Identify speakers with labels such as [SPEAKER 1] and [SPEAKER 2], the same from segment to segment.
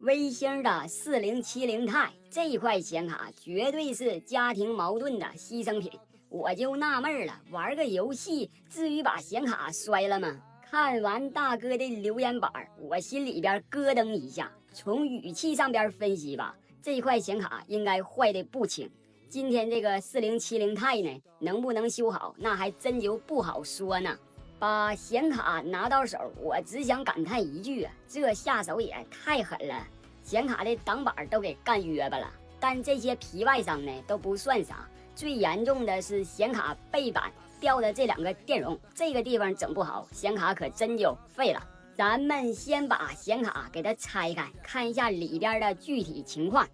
[SPEAKER 1] 微星的4070钛这块显卡绝对是家庭矛盾的牺牲品，我就纳闷了，玩个游戏至于把显卡摔了吗？看完大哥的留言板，我心里边咯噔一下。从语气上边分析吧，这块显卡应该坏的不轻。今天这个4070钛呢，能不能修好，那还真就不好说呢。把显卡拿到手，我只想感叹一句啊，这下手也太狠了，显卡的挡板都给干约巴了。但这些皮外伤呢都不算啥，最严重的是显卡背板掉的这两个电容，这个地方整不好，显卡可真就废了。咱们先把显卡给它拆开，看一下里边的具体情况。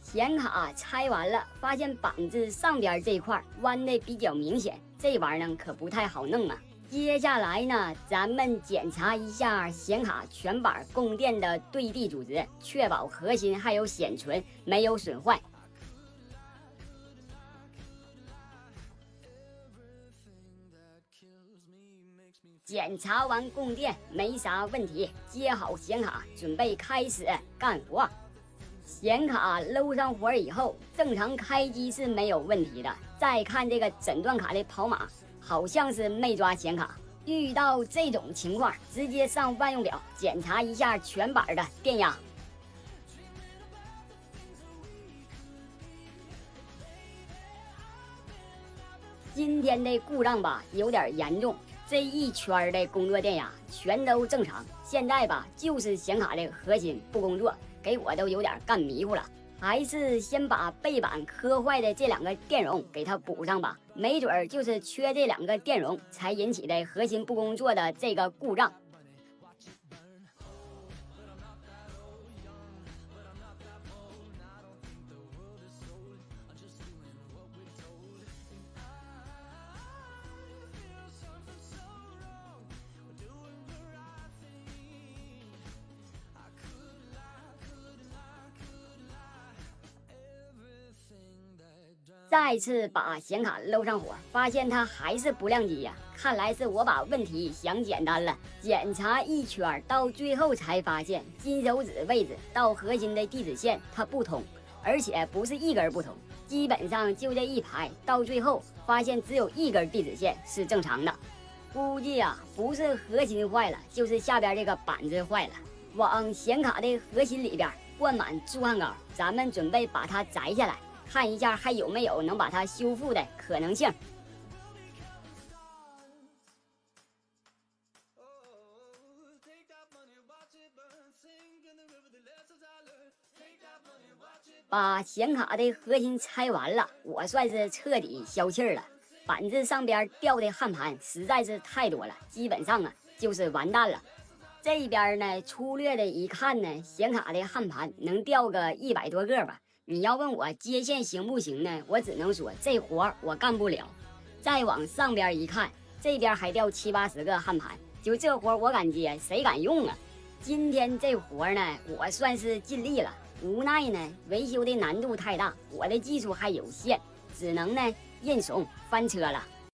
[SPEAKER 1] 显卡拆完了，发现板子上边这块弯的比较明显，这玩意儿可不太好弄啊。接下来呢，咱们检查一下显卡全板供电的对地组织，确保核心还有显存没有损坏。检查完供电没啥问题，接好显卡，准备开始干活。显卡搂上活以后，正常开机是没有问题的。再看这个诊断卡的跑马，好像是没抓显卡。遇到这种情况，直接上万用表检查一下全板的电压。今天的故障吧有点严重，这一圈的工作电压全都正常。现在吧就是显卡的核心不工作，给我都有点干迷糊了。还是先把背板磕坏的这两个电容给它补上吧，没准就是缺这两个电容才引起的核心不工作的这个故障。再次把显卡搂上火，发现它还是不亮机呀，看来是我把问题想简单了。检查一圈，到最后才发现金手指位置到核心的地址线它不通，而且不是一根不通，基本上就这一排，到最后发现只有一根地址线是正常的。估计啊，不是核心坏了，就是下边这个板子坏了。往显卡的核心里边灌满助焊膏，咱们准备把它摘下来，看一下还有没有能把它修复的可能性。把显卡的核心拆完了，我算是彻底消气了。板子上边掉的焊盘实在是太多了，基本上啊就是完蛋了。这边呢，粗略的一看呢，显卡的焊盘能掉个100多个吧。你要问我接线行不行呢？我只能说这活我干不了。再往上边一看，这边还掉70、80个焊盘，就这活我敢接，谁敢用啊？今天这活呢，我算是尽力了。无奈呢，维修的难度太大，我的技术还有限，只能呢认怂翻车了。